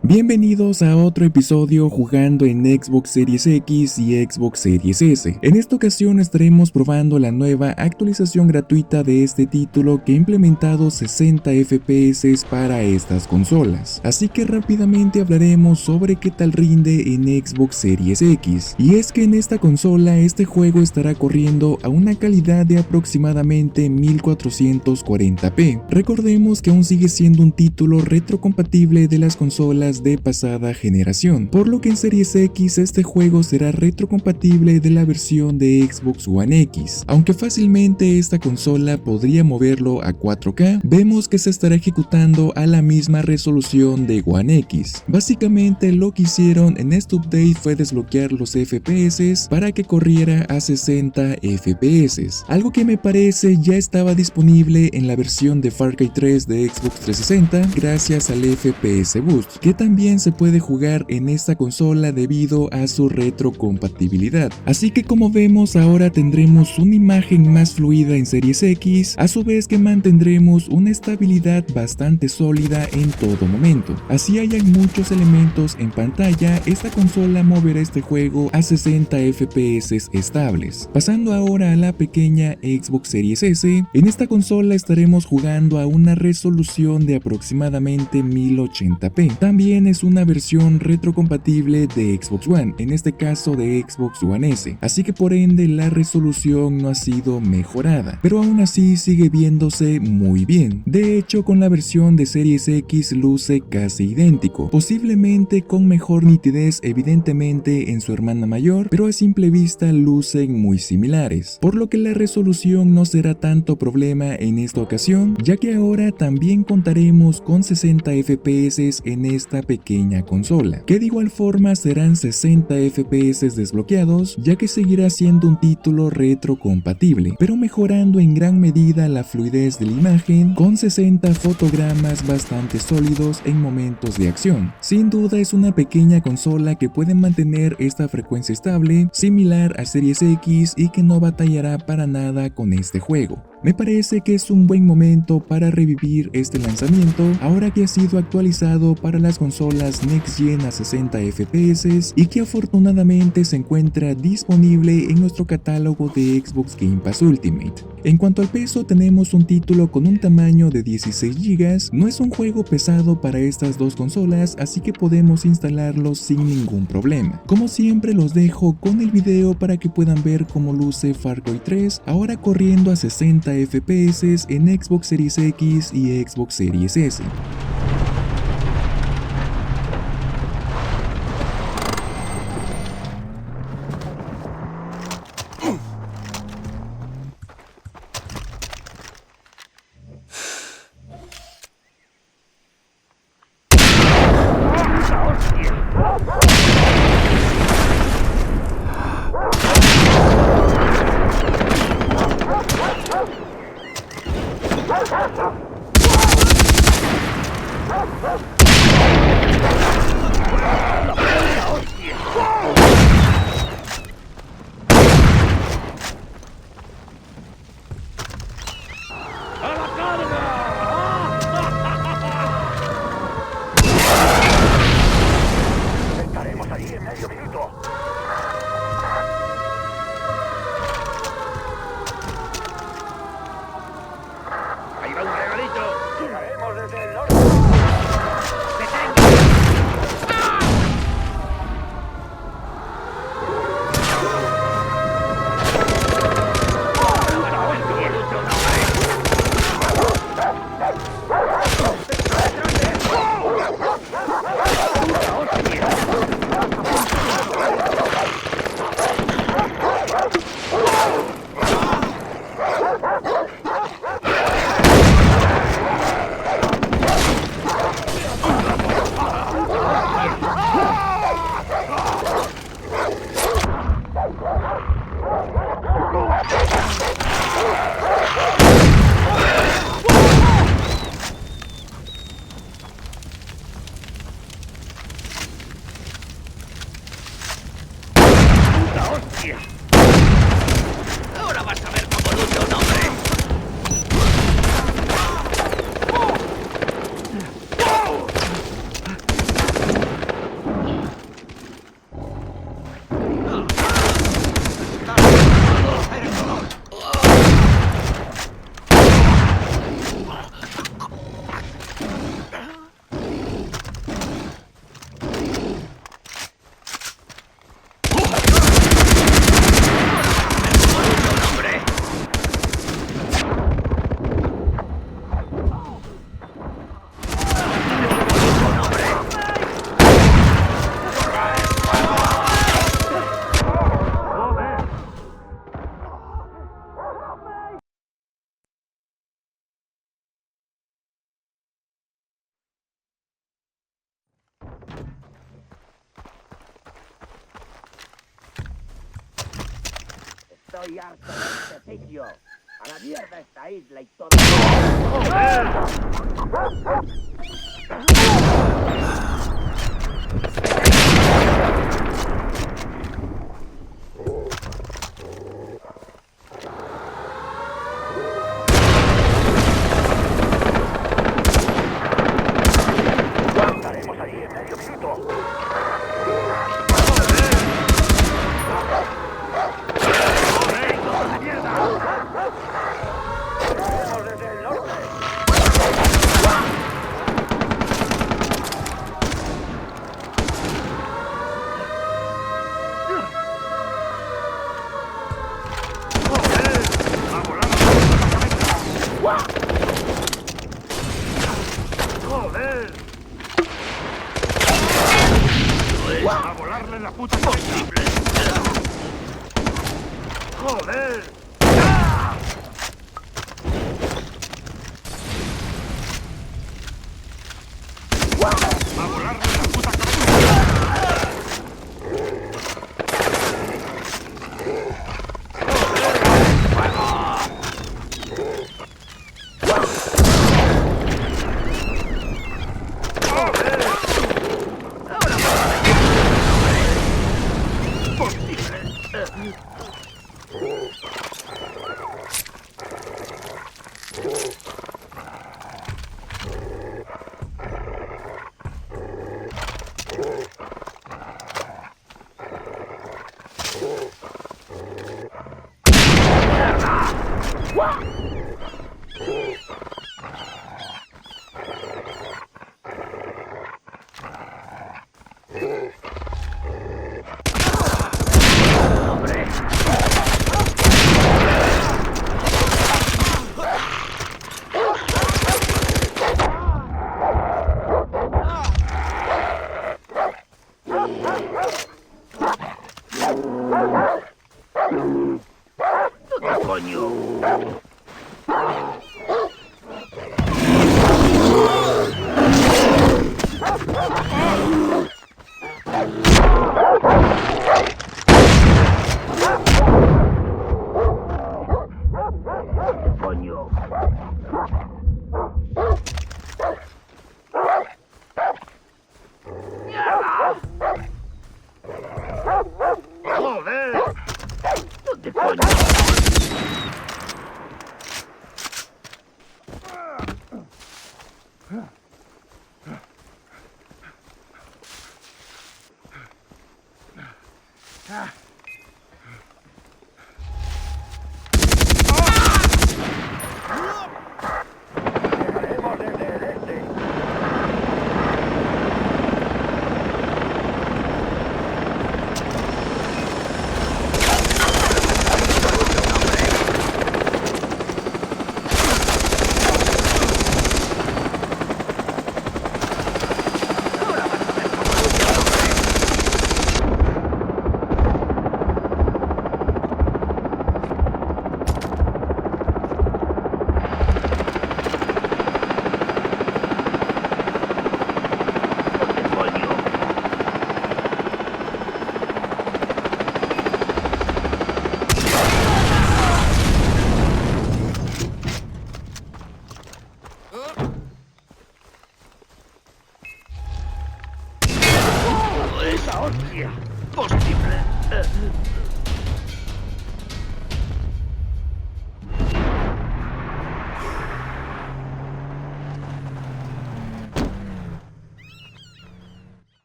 Bienvenidos a otro episodio jugando en Xbox Series X y Xbox Series S. En esta ocasión estaremos probando la nueva actualización gratuita de este título que ha implementado 60 FPS para estas consolas. Así que rápidamente hablaremos sobre qué tal rinde en Xbox Series X. Y es que en esta consola este juego estará corriendo a una calidad de aproximadamente 1440p. Recordemos que aún sigue siendo un título retrocompatible de las consolas de pasada generación, por lo que en Series X este juego será retrocompatible de la versión de Xbox One X. Aunque fácilmente esta consola podría moverlo a 4K, vemos que se estará ejecutando a la misma resolución de One X. Básicamente lo que hicieron en este update fue desbloquear los FPS para que corriera a 60 FPS, algo que me parece ya estaba disponible en la versión de Far Cry 3 de Xbox 360 gracias al FPS Boost, que también se puede jugar en esta consola debido a su retrocompatibilidad. Así que como vemos ahora tendremos una imagen más fluida en Series X, a su vez que mantendremos una estabilidad bastante sólida en todo momento. Así hayan muchos elementos en pantalla, esta consola moverá este juego a 60 FPS estables. Pasando ahora a la pequeña Xbox Series S, en esta consola estaremos jugando a una resolución de aproximadamente 1080p. También es una versión retrocompatible de Xbox One, en este caso de Xbox One S, así que por ende la resolución no ha sido mejorada, pero aún así sigue viéndose muy bien. De hecho, con la versión de Series X luce casi idéntico, posiblemente con mejor nitidez evidentemente en su hermana mayor, pero a simple vista lucen muy similares, por lo que la resolución no será tanto problema en esta ocasión, ya que ahora también contaremos con 60 FPS en esta pequeña consola, que de igual forma serán 60 FPS desbloqueados, ya que seguirá siendo un título retrocompatible, pero mejorando en gran medida la fluidez de la imagen con 60 fotogramas bastante sólidos en momentos de acción. Sin duda es una pequeña consola que puede mantener esta frecuencia estable, similar a Series X, y que no batallará para nada con este juego. Me parece que es un buen momento para revivir este lanzamiento ahora que ha sido actualizado para las consolas Next Gen a 60 FPS y que afortunadamente se encuentra disponible en nuestro catálogo de Xbox Game Pass Ultimate. En cuanto al peso, tenemos un título con un tamaño de 16 GB, no es un juego pesado para estas dos consolas, así que podemos instalarlo sin ningún problema. Como siempre los dejo con el video para que puedan ver cómo luce Far Cry 3 ahora corriendo a 60 FPS en Xbox Series X y Xbox Series S. Estaremos ahí en medio minuto. Ahí va un regalito. Llegaremos desde el norte. ¡Hostia! Ahora vas a ver cómo lucha un hombre. Estoy harto de este sitio. A la mierda esta isla y todo. Estaremos allí en medio minuto. ¡Joder! ¡A volarle la puta posible! ¡Joder! ¡A volarle la puta coño! Coño. ¡Joder! ¿Dónde coño? Llegaremos desde el este. ¡Esa hostia! ¡Posible!